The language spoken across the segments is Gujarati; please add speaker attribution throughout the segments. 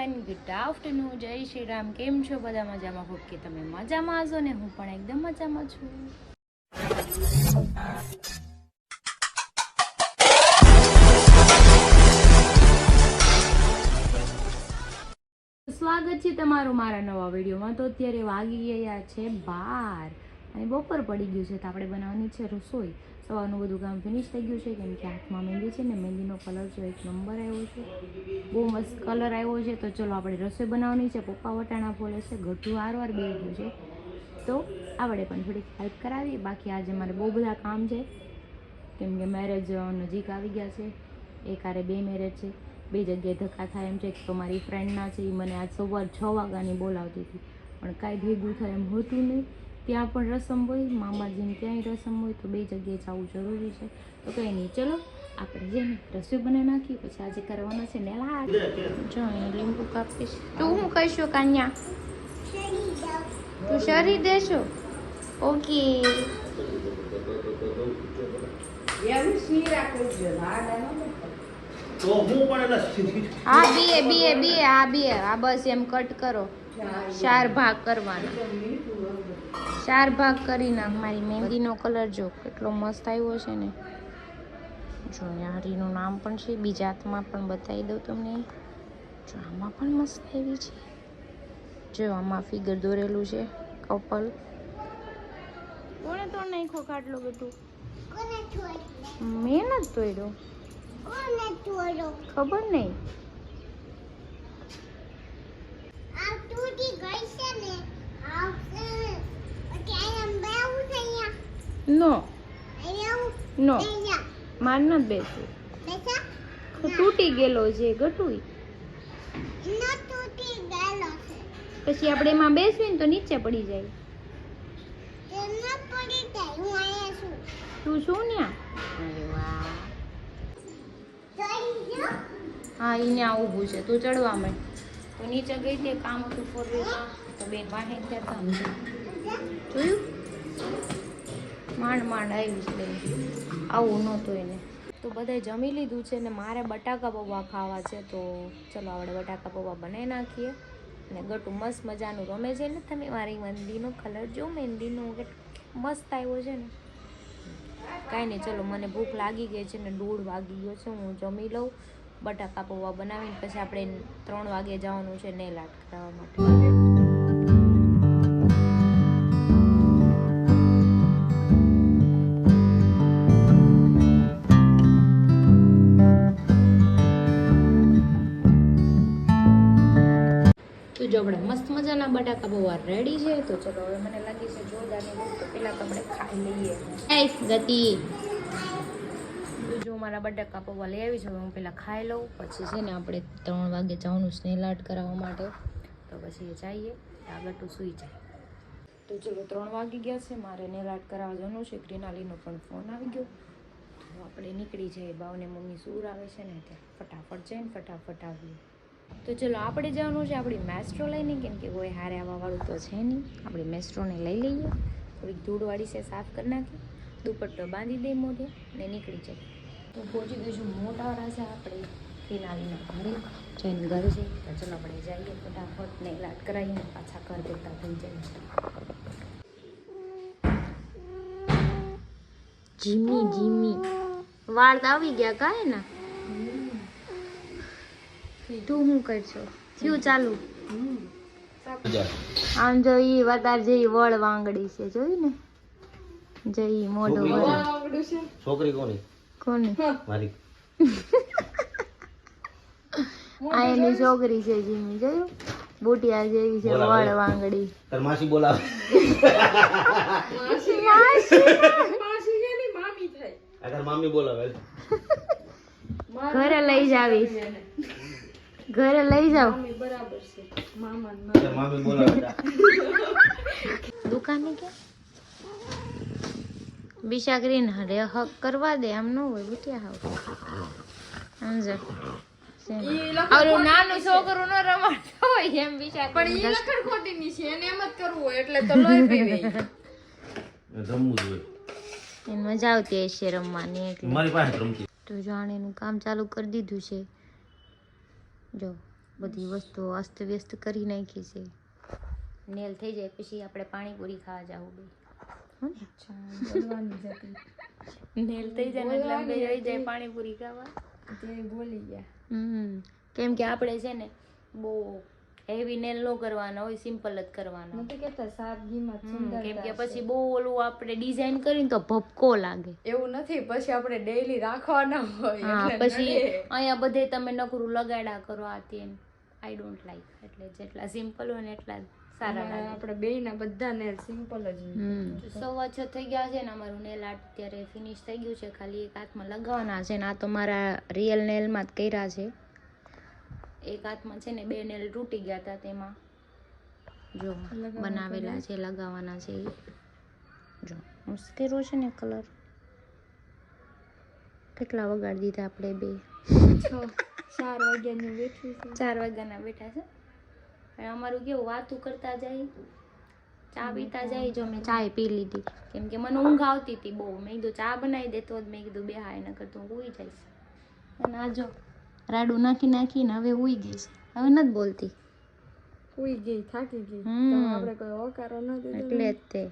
Speaker 1: એવરીવન, ગુડ આફ્ટરનૂન, જય શ્રી રામ. કેમ છો બધા? મજામાં? હોપ કે તમે મજામાં હશો ને હું પણ એકદમ મજામાં છું. સ્વાગત છે તમારું મારા નવા વિડીયોમાં. તો અત્યારે વાગી ગયા છે 12 અને બપોર પડી ગયું છે. તો આપણે બનાવવાની છે રસોઈ. સવારનું બધું કામ ફિનિશ થઈ ગયું છે, કેમ કે હાથમાં મહેંદી છે ને મહેંદીનો કલર જો એક નંબર આવ્યો છે, બહુ મસ્ત કલર આવ્યો છે. તો ચલો આપણે રસોઈ બનાવવાની છે. પપ્પા વટાણા ફોલે છે, ગઢું વારવાર બે ગયું છે, તો આપણે પણ થોડીક હેલ્પ કરાવી. બાકી આજે મારે બહુ બધા કામ છે, કેમ કે મેરેજ નજીક આવી ગયા છે. એક આરે 2 મેરેજ છે, 2 જગ્યાએ ધક્કા થાય એમ છે. તો મારી ફ્રેન્ડના છે એ મને આજ સવાર 6 વાગ્યાની બોલાવતી હતી, પણ કાંઈ ભેગું થાય એમ હોતું નહીં. ત્યાં પણ રસમ હોય, મામાજીને ત્યાંય રસમ હોય, તો 2 જગ્યાએ જવું જરૂરી છે. તો કંઈ નહીં, ચલો આપણે જઈને રસોઈ બનાવી નાખીએ. પછી આજે કરવાનો છે નેલા. જો અહીં લીંબુ કાપીશ. તું શું કહીશું કાન્યા? તું શરી દેશો? ઓકે. હા બે આ બસ એમ કટ કરો. 4 ભાગ કરવાના. 4 ભાગ કરી નાખ. મારી મહેંદીનો કલર જો કેટલો મસ્ત આવ્યો છે ને. જો યારીનું નામ પણ છે, બીજા હાથમાં પણ બતાવી દઉં તમને. જો આમાં પણ મસ્ત આવી છે. જો આમાં ફિગર દોરેલું છે, કપલ. કોણે તો નાખ્યો ખાટલો બધું? મેં નથી તોડ્યો. ખબર નહીં. નો માર નથી બેસવું. તૂટી ગયેલો છે ગટુઈ. પછી આપણે એમાં બેસવી ને તો નીચે પડી જાય. તું શું ન્યા? અરે વાહ. હા અહીંયા ઊભું છે, તું ચડવા માંડ. તો નીચે ગઈ તે કામ હતું ફોરવીલમાં, તો બેન વાહે ત્યાં કામ છે. જોયું? માંડ આવી છે. આવું નહોતું એને. તો બધાએ જમી લીધું છે ને મારે બટાકા પૌવા ખાવા છે. તો ચલો આપણે બટાકા પૌવા બનાવી નાખીએ. અને ગટુ મસ્ત મજાનું રમે છે ને. તમે મારી મહેંદીનો કલર જો, મહેંદીનો મસ્ત આવ્યો છે ને. કાંઈ નહીં, ચલો મને ભૂખ લાગી ગઈ છે ને 1:30 વાગી ગયો છે. હું જમી લઉં, બટાકા પૌવા બનાવીને પછી આપણે 3 વાગે જવાનું છે નેલ આર્ટ કરાવવા માટે. તો જો આપણે મસ્ત મજાના બટાકા પૌવા રેડી છે. તો ચલો હવે મને લાગી છે જોરદારની ભૂખ, તો પહેલાં તો આપણે ખાઈ લઈએ. ગતિ જો મારા બટાકા પૌવા લઈ આવી છે, હું પહેલાં ખાઈ લઉં. પછી છે ને આપણે 3 વાગે જવાનું સ્નેલ આર્ટ કરાવવા માટે. તો પછી જઈએ, આગળ તો સૂઈ જાય. તો ચલો 3 વાગી ગયા છે, મારે નેલ આર્ટ કરાવવા જવાનું છે. ગ્રીનાલીનો પણ ફોન આવી ગયો, તો આપણે નીકળી જઈએ. બાવને મમ્મી સૂર આવે છે ને ત્યાં ફટાફટ જઈને ફટાફટ આવીએ. તો ચલો આપણે જવાનું છે આપણી મેસ્ટ્રો લઈને, કેમ કે કોઈ હારે આવવાવાળું તો છે નહીં. આપણી મેસ્ટ્રોને લઈ લઈએ, થોડીક ધૂળવાળી છે સાફ કરી નાખી, દુપટ્ટો બાંધી દઈ મોઢે ને નીકળી જાય. તો પહોંચી ગઈશું મોટાવાળા છે આપણે ફિનાલીના ઘરે. જઈને ઘર છે, તો ચલો આપણે જઈએ ફટાફટ ને લાટ કરાવીને પાછા ઘર દેતા થઈ જાય. જીમી વાળ આવી ગયા કાંઈ ના. તું શું કરશો? શું ચાલુ? આમ જો ઈ વધાર જેવી વળ વાંગડી છે, જોયું ને? જઈ મોઢું વળ.
Speaker 2: છોકરી કોની? મારી.
Speaker 1: આ એની છોકરી છે જીમી, જોયું? બુટિયા જેવી છે વળ વાંગડી.
Speaker 2: તાર માસી બોલાવે. મામી બોલાવે.
Speaker 1: ઘરે લઈ જાવીશ, ઘરે લઈ જાવ.
Speaker 2: મામી બોલાવે.
Speaker 1: દુકાને કે બિશાકરીને હરે હક કરવા દે, આમ ન હોય બુટિયા. સમજો નાનું છોકરું ન રમાડતો હોય એમ બિશાક. પણ ઈ લખડ ખોટીની છે, એને એમ જ કરવું હોય એટલે તો લોહી પીવે.
Speaker 2: રમવું જોઈએ,
Speaker 1: એને મજા આવતી હશે રમવાની એટલે.
Speaker 2: મારી પાસે રમતી.
Speaker 1: તો જાણે એનું કામ ચાલુ કરી દીધું છે. જો બધી વસ્તુઓ અસ્તવ્યસ્ત કરી નાખી છે. નેલ થઈ જાય પછી આપણે પાણીપુરી ખાવા જાવું બે. નેલ થઈ જાય ને એટલે અમે આવી જાય પાણીપુરી ખાવા.
Speaker 3: બોલી ગયા.
Speaker 1: કેમ કે આપણે છે ને બહુ હેવી નેલ નો કરવાના હોય, સિમ્પલ જ કરવાના.
Speaker 3: તો કેતા સાદગીમાં સુંદર.
Speaker 1: કેમ કે પછી બહુ ઓલું આપણે ડિઝાઇન કરીને તો ભપકો લાગે.
Speaker 3: એવું નથી, પછી આપણે ડેઈલી રાખવાના હોય.
Speaker 1: હા, પછી અહીંયા બધે તમે નકરું લગાડા કરો આ તેમ. I don't like. એટલે જેટલા સિમ્પલ હોય ને એટલા સારા લાગે.
Speaker 3: આપણે બેયના બધા નેલ સિમ્પલ જ હોય.
Speaker 1: 6:15 થઈ ગયા છે ને અમારું નેલ આર્ટ અત્યારે ફિનિશ થઈ ગયું છે. ખાલી એક હાથમાં લગાવવાના છે ને આ તો મારા રિયલ નેલમાં જ કર્યા છે. એક હાથમાં છે ને 2 નેલ તૂટી ગયા હતા, તેમાં જો બનાવેલા છે, લગાવવાના છે. જો મુશ્કેલો છે ને કલર. કેટલા વગાડી દીધા આપણે બે?
Speaker 3: 4 વાગ્યાની બેઠી છે.
Speaker 1: 4 વાગ્યાના બેઠા છે. અમારું કેવું વાતું કરતા જાય, ચા પીતા જાય. જો મેં ચા પી લીધી કેમ કે મને ઊંઘ આવતી હતી બહુ. મેં કીધું ચા બનાવી દે તો જ મેં કીધું બે હાય ન કરતું ઉઈ જઈશ. અને આ જો રાડું નાખીને હવે ઉઈ ગઈશ. હવે નથી બોલતી,
Speaker 3: ઉઈ ગઈ, થાકી ગઈ. આપણે કોઈ ઓકારો ન દીધો
Speaker 1: એટલે જ તે.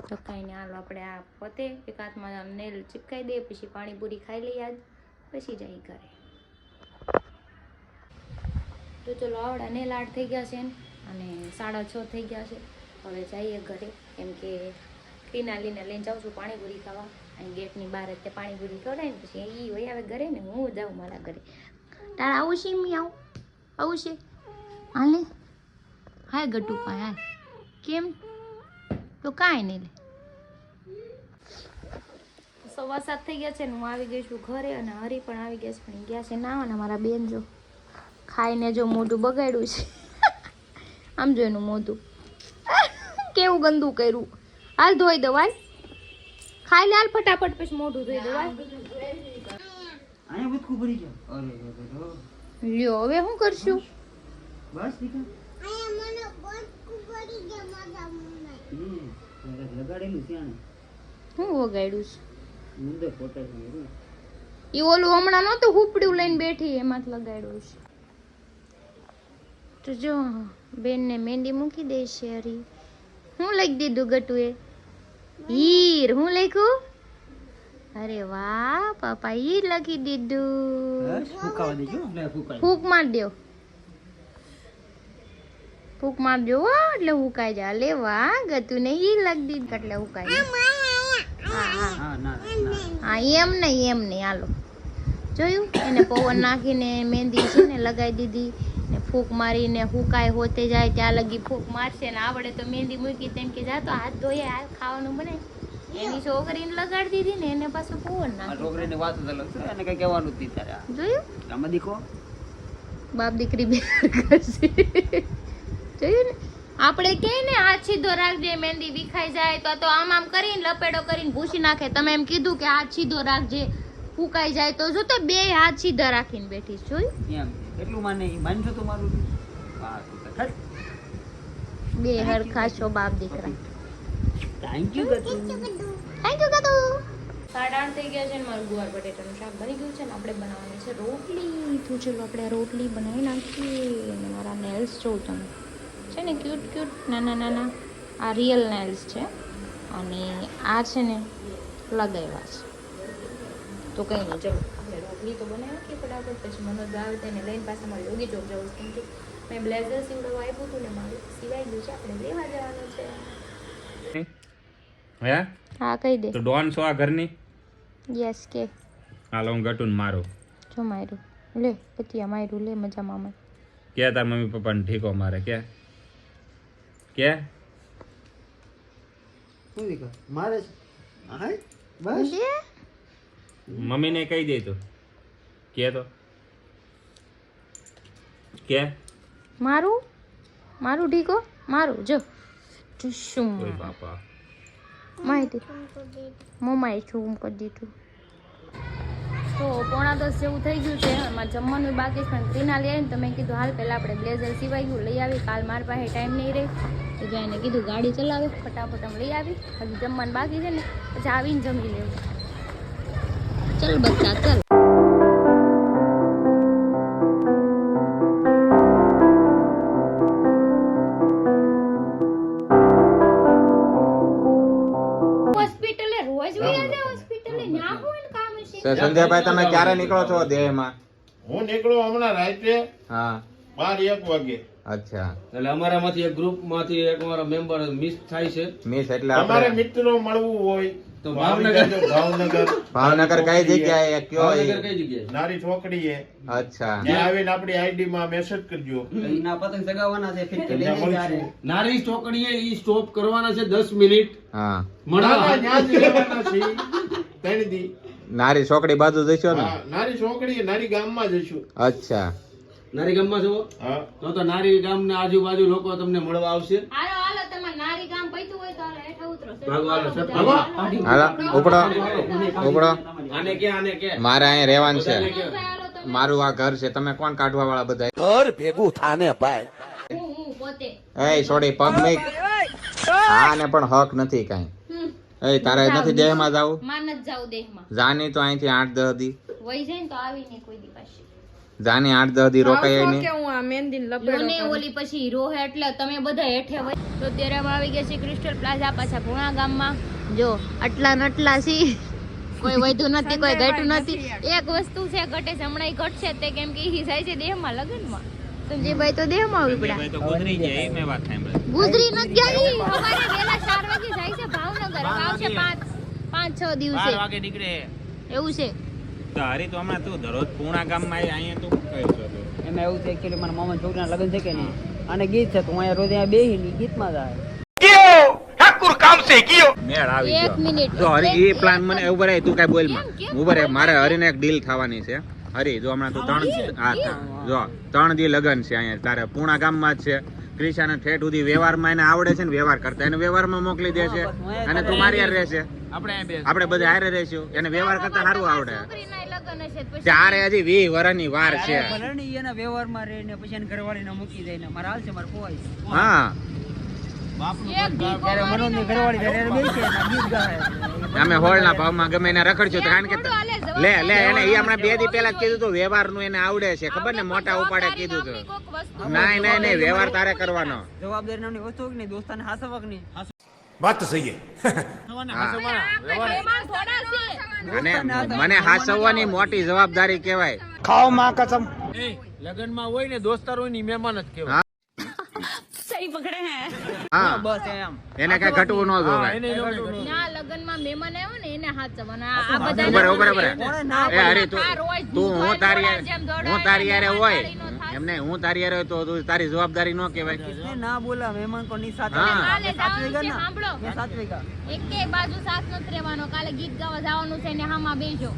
Speaker 1: તો કાંઈ નહીં, હાલો આપણે આ પતે એક હાથમાં નેલ ચીપકાઈ દે, પછી પાણીપુરી ખાઈ લઈએ આજ, પછી જઈ ઘરે. તો ચલો આવડા નેલ આર્ટ થઈ ગયા છે અને 6:30 થઈ ગયા છે. હવે જઈએ ઘરે કેમ કે ક્રિનાલીને લઈને જાઉં છું પાણીપુરી ખાવા. અહીં ગેટની બહાર જ તે પાણીપુરી ખવડાય ને પછી એ હોય આવે ઘરે ને હું જાઉં મારા ઘરે. તારે આવું છે? મી આવું છે? હાલે હાય ગટુ પાય હાય. કેમ? તો કાંઈ નહીં લે. 7:15 થઈ ગયા છે ને હું આવી ગઈ છું ઘરે અને હરી પણ આવી ગયા છે. પણ ગયા છે નાવાના. મારા બેન જો ખાઈને જો મોઢું બગાડ્યું છે. આમ જો એનું મોઢું કેવું ગંદુ કર્યું. હાલ ધોઈ દો, હાલ ખાઈ લે, હાલ ફટાફટ પછી મોઢું ધોઈ દો. લ્યો હવે શું કરશું? શું વગાડ્યું છે? એ ઓલું હમણાં નતું હુપડ્યું લઈને બેઠી એમાં જ લગાડ્યું છે. તો જો બેન ને મહેંદી મૂકી દે છે. હરી હું લખી દીધું ગટુએ? હીર. હું લખ્યું? અરે વાહ પાપા, હીર લખી દીધું. ફૂક માર દો, ફૂક માર દો એટલે હુકાઈ જાય. લે વાહ, ગતુ ને હીર લખી દીધું એટલે હુકાઈ જાય. હા એમ નહીં હાલો જોયું એને પવન નાખીને મહેંદી છે ને લગાવી દીધી ને ફૂંક મારીને હુકાય હોતે જાય ત્યાં લગી ફૂંક મારશે ને આપણે તો મહેંદી મૂકી તેમ કે જા તો હાથ ધોઈએ આ ખાવાનું બનાય. એની છોકરીને લગાડી દીધી ને એને પાછું પવન નાખી.
Speaker 2: છોકરીની વાત જ અલગ છે અને કઈ કહેવાનું જ નહીં તારે.
Speaker 1: જોયું
Speaker 2: આમાં દીકો
Speaker 1: બાપ દીકરી બે કરશે. જોયું ને આપણે કે ને હાથ સીધો રાખજે મહેંદી વિખાઈ જાય તો આમ કરીને લપેડો કરીને ભૂસી નાખે. તમે એમ કીધું કે હાથ સીધો રાખજે ફૂકાઈ જાય તો જો તો બે હાથ સીધા રાખીને બેઠી જોયું.
Speaker 2: એમ એટલું માનજો તો મારું.
Speaker 1: બે હરખા છો બાપ દીકરા.
Speaker 2: Thank you ગતુ.
Speaker 1: 8:30 થઈ ગયા છે ને મારું ગુવાર બટેટાનું શાક બની ગયું છે ને આપણે બનાવવાની છે રોટલી. તો ચલો આપણે રોટલી બનાવી નાખીએ. અને મારા નેલ્સ જોઉં તમે છે ને ક્યુટ નાના આ રિયલ નેલ્સ છે અને આ છે ને લગાવ્યા છે. તો કંઈ નહીં, ચલો આપણે રોટલી તો બનાવી નાખીએ ફટાફટ. પછી મનોજ આવે તેને લઈને પાછા મારે યોગી ચોક જવું કેમ કે મેં બ્લેઝર સીવડાવવા આપ્યું હતું ને મારું સિવાય ગયું છે. આપણે લેવા જવાનું છે.
Speaker 4: હે
Speaker 1: હા કહી દે.
Speaker 4: તો ડોન છો આ ઘરની?
Speaker 1: યસ કે
Speaker 4: હાલો હું ગટુન મારું.
Speaker 1: જો માર્યું લે પતિયા માર્યું લે મજા મામા.
Speaker 4: કે તાર મમ્મી પપ્પાને ઠીકો મારે કે
Speaker 2: શું દીકો મારે છે? હાય બસ
Speaker 4: મમ્મીને કહી દે તો કે તો કે
Speaker 1: મારું ઢીકો મારું જો શું
Speaker 4: ઓય બાપા
Speaker 1: માહિતી મમ્માએ છું કરી દીધું. તો 9:30 જેવું થઈ ગયું છે. એમાં જમવાનું બાકી છે પણ ક્રીના લઈ આવીને તો મેં કીધું હાલ પહેલાં આપણે બ્લેઝર સિવાય ગયું લઈ આવી. કાલ મારી પાસે ટાઈમ નહીં રહે તો જો એને કીધું ગાડી ચલાવે ફટાફટ આમ લઈ આવી. હજી જમવાનું બાકી છે ને પછી આવીને જમી લેવું. ચલ બચ્ચા ચલ.
Speaker 4: તો સંજયભાઈ તમે ક્યારે નીકળો છો દેહમાં?
Speaker 5: હું નીકળું હમણાં રાત્રે
Speaker 4: હા
Speaker 5: 12-1 વાગે.
Speaker 4: અચ્છા.
Speaker 6: એટલે અમારામાંથી એક ગ્રુપમાંથી એક અમારો મેમ્બર મિસ થાય છે.
Speaker 4: મિસ એટલે
Speaker 5: તમારે
Speaker 4: આપણે
Speaker 5: મિત્રો મળવું હોય
Speaker 6: તો
Speaker 5: તો આવી જાજો ભાવનગર.
Speaker 4: ભાવનગર કઈ જગ્યાએ કયો?
Speaker 6: ભાવનગર કઈ જગ્યાએ?
Speaker 5: નારી ચોકડીએ
Speaker 4: અચ્છા.
Speaker 5: ત્યાં આવીને આપણી આઈડી માં મેસેજ કરજો.
Speaker 2: એના પતંગ ચગાવવાના છે ફિટ
Speaker 5: ત્યાં મળશું.
Speaker 6: નારી ચોકડીએ ઈ સ્ટોપ કરવાના છે 10 મિનિટ
Speaker 4: હા
Speaker 5: ના,
Speaker 6: મળવા.
Speaker 5: ના, ત્યાં જ રહેવાના છીએ. ત્રણ દી.
Speaker 4: નારી ચોકડી બાજુ જશો ને?
Speaker 5: હા, નારી ચોકડીએ નારી ગામમાં જઈશું.
Speaker 4: અચ્છા.
Speaker 6: નારી ગામમાં છો
Speaker 5: હા
Speaker 6: તો નારી ગામના આજુબાજુ લોકો તમને મળવા આવશે.
Speaker 1: હાલો હાલો તમારે નારી ગામ પૈતું હોય તો હાલો હેઠા ઉતરો
Speaker 6: ભાગો, હાલો, સર,
Speaker 5: ભાગો.
Speaker 4: હાલો ઉપડો ઉપડો.
Speaker 6: આને કે આને કે
Speaker 4: મારે અહીંયા રહેવાનું છે.
Speaker 6: બધાને કે.
Speaker 4: મારું આ ઘર છે. તમે કોણ કાઢવા વાળા બધા?
Speaker 1: હું પોતે
Speaker 4: એ છોડી પગ નહીં. આને પણ હક નથી કાંઈ. એ તારે નથી દેહમાં જાવું?
Speaker 1: માન જ જાવ દેહમાં
Speaker 4: જાની તો અહીંથી 8-10 દી
Speaker 1: વહી જાય ને તો આવીને કોઈ દી પાછી
Speaker 4: જાની 8-10 દી રોકાય
Speaker 3: આવશો
Speaker 4: નહીં.
Speaker 3: કે હું આ મહેંદી લપેડો
Speaker 1: રોને
Speaker 3: કરું?
Speaker 1: ઓલી પછી રોહે એટલે તમે બધા હેઠે વહી તો ત્યારે અમે આવી ગયા છે ક્રિસ્ટલ પ્લાઝા પાછા પૂણા ગામમાં. જો આટલા ને આટલા છી કોઈ વધ્યું નથી કોઈ ઘટ્યું નથી. એક વસ્તુ છે ઘટે છે હમણાં ઘટશે તે કેમ કે ઈ જાય છે દેહમાં લગનમાં. સંજયભાઈ તો દેહમાં આવી પડ્યા.
Speaker 4: તો ગુજરી જાય મેં વાત સાંભળી.
Speaker 1: ગુજરી નથી ગયા ઈ. સવારે વહેલા 4 વાગે જાય છે ભાવનગર. હવે આવશે 5-6 દિવસે.
Speaker 4: 12 વાગે નીકળે.
Speaker 1: એવું છે.
Speaker 4: તો હરી તો હમણાં તું દરરોજ પૂણા ગામમાં અહીંયા તું કયો છો તું?
Speaker 2: એમાં એવું છે એકચ્યુઅલી મારા મામા છોકરાના લગ્ન છે કે નહીં અને ગીત છે તો હું અહીંયા રોજ અહીંયા બેહીને ગીતમાં જાય.
Speaker 4: મેળ આવી
Speaker 1: એક
Speaker 4: ગયો.
Speaker 1: મિનિટ.
Speaker 4: જો હરી એ પ્લાન મને ઉભા રહે તું કઈ બોલ માં
Speaker 1: કેમ?
Speaker 4: ઉભા રહે. મારે હરીને એક ડીલ થવાની છે. હરી જો હમણાં તું 3 દી લગન છે અહીંયા તારે પૂણા ગામમાં જ છે. ક્રિશાને ઠેઠ સુધી વ્યવહારમાં એને આવડે છે ને વ્યવહાર કરતા એને વ્યવહારમાં મોકલી દે છે અને તું મારી હારે રહેશે. આપણે બધા હારે રહેશું. એને વ્યવહાર કરતા સારું આવડે.
Speaker 1: છોકરીના લગ્ન હશે તો પછી
Speaker 4: ચારે હજી 20 વર્ષની વાર છે.
Speaker 2: ભલે ને ઈ એના વ્યવહારમાં રહીને પછી એને ઘરવાળીને મૂકી દઈને મારે હાલ છે મારે પોવાય છે.
Speaker 4: હા
Speaker 1: એક દીકો
Speaker 2: ત્યારે મનોજની ઘરવાળી જ્યારે એને બેસી એના ગીત ગાય.
Speaker 4: અમે હોળના ભાવમાં ગમે એને રખડશું તો કારણ કે લે લે એને ઈ હમણાં 2 દી પહેલા જ કીધું તું વ્યવહારનું એને આવડે છે ખબર ને મોટા ઉપાડે કીધું તું. નહીં નહીં નહીં વ્યવહાર તારે કરવાનો.
Speaker 2: જવાબદારી નામની વસ્તુ કે નહીં દોસ્તાને હાસવક નહીં.
Speaker 4: અને મને હાસવવાની મોટી જવાબદારી કહેવાય.
Speaker 6: લગનમાં હોય ને દોસ્તારો ની મહેમાન જ કહેવાય.
Speaker 4: હા
Speaker 2: બસ એમ.
Speaker 4: એને કઈ ઘટવું ન જોવે.
Speaker 1: ના લગનમાં મહેમાન આવ્યો ને એને હાચવવાના. આ બધા
Speaker 4: ઉભા રહે, ઉભા રહે, ઉભા રહે.
Speaker 2: કોણે ના
Speaker 4: એ હરી તું
Speaker 1: આ રોજ
Speaker 4: તું હું તારી
Speaker 1: દોડાય જેમ દોડાય
Speaker 4: હું તારી યારે હોય
Speaker 1: ગાડી નો થાય.
Speaker 4: એમને હું તારી યારે હોય તો તું તારી જવાબદારી ન કહેવાય.
Speaker 2: એ ના બોલા મહેમાન કો ની સાથે
Speaker 4: હા.
Speaker 1: કાલે જવાનું છે સાંભળો.
Speaker 2: 7 વાગ્યા.
Speaker 1: એકે બાજુ સાથ નથી રહેવાનો. કાલે ગીત ગાવા જવાનું છે ને હામાં બેજો.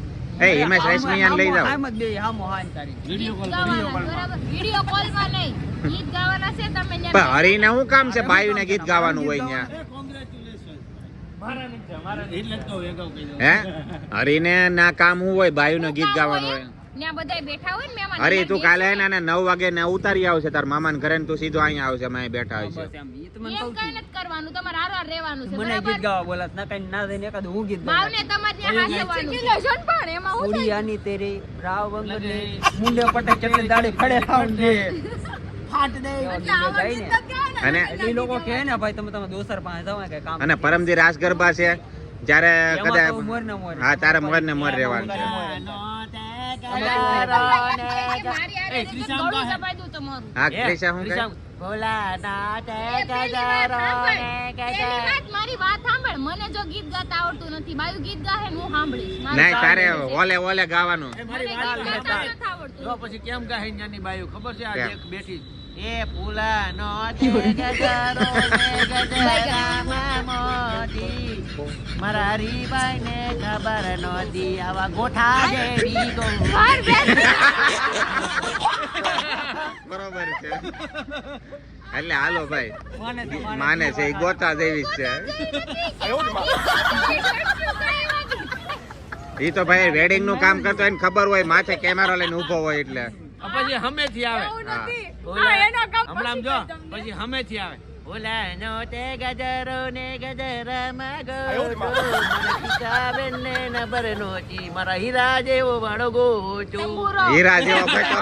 Speaker 4: એ હિમેશ રેશમિયાને લઈ જાવ.
Speaker 2: આમ જ બે હામો હાન તારી.
Speaker 1: ગીત ગાવાના, બરાબર. વિડિયો કોલમાં નહીં. ગીત ગાવાના છે તમે ન્યા
Speaker 4: પણ હરીને શું કામ છે બાયુને ગીત ગાવાનું હોય ત્યાં? હે હરીને ના કામ શું હોય બાયુને ગીત ગાવાનું હોય?
Speaker 1: ન્યા બધાય બેઠા હોય ને મહેમાન.
Speaker 4: હરી તું કાલે હે ને 9 વાગે ને ઉતારી આવશે તાર મામાને ઘરે ને તું સીધો અહીંયા આવશે અમે અહીં બેઠા હશે.
Speaker 2: બસ એમ. ઈ તો મને
Speaker 1: એમ
Speaker 2: કહું
Speaker 1: કઈ
Speaker 2: છું.
Speaker 1: નથી કરવાનું. તમારે હારવાર રહેવાનું છે,
Speaker 2: મને
Speaker 1: બરાબર?
Speaker 2: ગીત ગાવા બોલાત ના કઈ ના દઈને એકાદ હું ગીત ગાઉં.
Speaker 1: ભાવને તમારે ત્યાં હાચવવાનું.
Speaker 2: ઉડિયાની તેરી રાવ વંગને મુંડે પટક ચટલી દાડી ફળે ખાઉં દે ફાટ દે એવા ગીતો ગાય ને.
Speaker 4: અને
Speaker 2: એટલે ઈ લોકો કહે ને ભાઈ તમે દોસ્તર પાસે જાવ કઈ કામ
Speaker 4: અને પરમદી રાસ ગરબા છે જ્યારે
Speaker 2: એમાં
Speaker 4: કદાચ
Speaker 2: તો મોર ને મોર.
Speaker 4: હા તારે મોર ને મોર રહેવાનું છે.
Speaker 1: મારી હારે રીતે ગળું દબાઈ દઉં તમારું.
Speaker 4: હા ક્રિશા શું કહે?
Speaker 1: મારી વાત સાંભળ. મને જો ગીત ગાતા આવડતું નથી, બાયુ ગીત ગાહે ને હું સાંભળીશ. મારી
Speaker 4: નહીં તારે ઓલે ઓલે ગાવાનું.
Speaker 1: મને ગીત ગાતા નથી આવડતું.
Speaker 6: તો પછી કેમ ગાહે નાની બાયું ખબર છે?
Speaker 4: કેમ?
Speaker 6: આજે એક બેઠી
Speaker 2: એ ફૂલાનો તે ગજરો ને ગજરામાં મોતી મારા હરીભાઈ ને ખબર નહોતી આવા ગોઠા જેવી ગો.
Speaker 4: બરોબર છે. એટલે હાલો ભાઈ માને છે ઈ ગોતા જેવી જ છે. ઈ તો ભાઈ વેડિંગ નું કામ કરતો એને ખબર હોય માથે કેમેરો લઈને ઊભો હોય એટલે
Speaker 6: પછી હમેથી આવે.
Speaker 4: હા.
Speaker 6: હમણાં જો પછી હમેથી આવે.
Speaker 2: ફૂલાનો તે ગજરો ને ગજરામાં ગોટો મારા ખિસ્સાબેન ને નબર નહોતી મારા હીરા જેવો વાળો ગોચો.
Speaker 4: હીરા જેવો બેટો.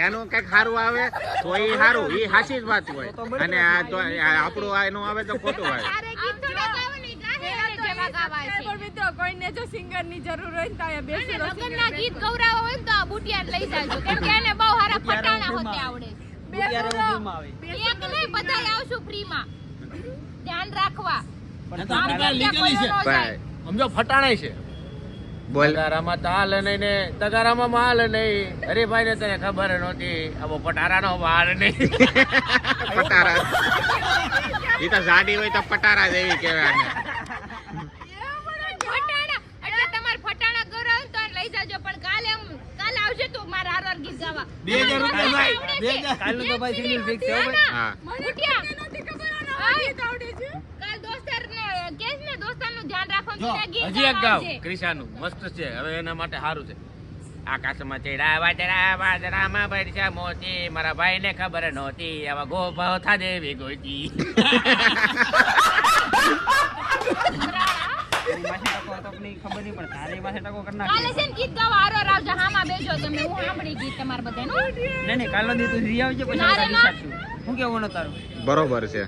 Speaker 4: એનું કઈક સારું આવે તો ઈ સારું ઈ હાચી જ વાત હોય અને આ તો આપણું આ એનું આવે તો ખોટું આવે.
Speaker 1: તારે ગીત થોડા ગાવાની, ગાહે એને જેવા ગાવા છે.
Speaker 3: કોઈને જો સિંગર ની જરૂર હોય ને તો અહીંયા બેસી રહો.
Speaker 1: લગ્નના ગીત ગૌરાવા હોય ને તો આ બુટિયાને લઈ જાજો કેમ કે એને બહુ સારા ફટાણા હોતે આવડે એક નહીં બધાય આવશું ફ્રીમાં ધ્યાન રાખવા
Speaker 4: ભાઈ
Speaker 2: સમજો ફટાણાય છે
Speaker 4: બોલ
Speaker 2: તગારામાં તાલ નહીં ને તગારામાં માલ નહીં હરીભાઈ ને તને ખબર નહોતી આવો પટારાનો માલ નહીં
Speaker 4: પટારા એ તો જાડી હોય તો પટારા જેવી કહેવાય આને.
Speaker 1: ફટાણા એટલે તમાર ફટાણા ગૌરાવ તો લઈ જાજો પણ કાલે આવશે તો મારા હારવાર ગીત ગાવા
Speaker 6: 2000 રૂપિયા ભાઈ, 2000.
Speaker 1: કાલનું તો ભાઈ સિંગલ ફિક્સ છે
Speaker 4: હા
Speaker 1: કાલ દોસ્તારને કેસ ને દોસ્તારનું ધ્યાન રાખવાનું છે ગીત
Speaker 2: હજી એક ગાવ
Speaker 1: ગાવજે.
Speaker 2: ક્રિશાનું મસ્ત છે હવે એના માટે સારું છે આકાશમાં ચડ્યા વાજરામાં ભરસા મોતી મારા ભાઈને ખબર નહોતી આવા ગોભાવ થા દેવી ગોતી
Speaker 1: કાલે છે ને ગીત ગાવા હારવાર આવજો હામાં બેજો તમે હું સાંભળી ગીત તમારા બધાનું ના રે ના
Speaker 4: બરોબર છે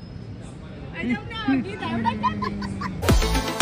Speaker 3: ગીત આવડે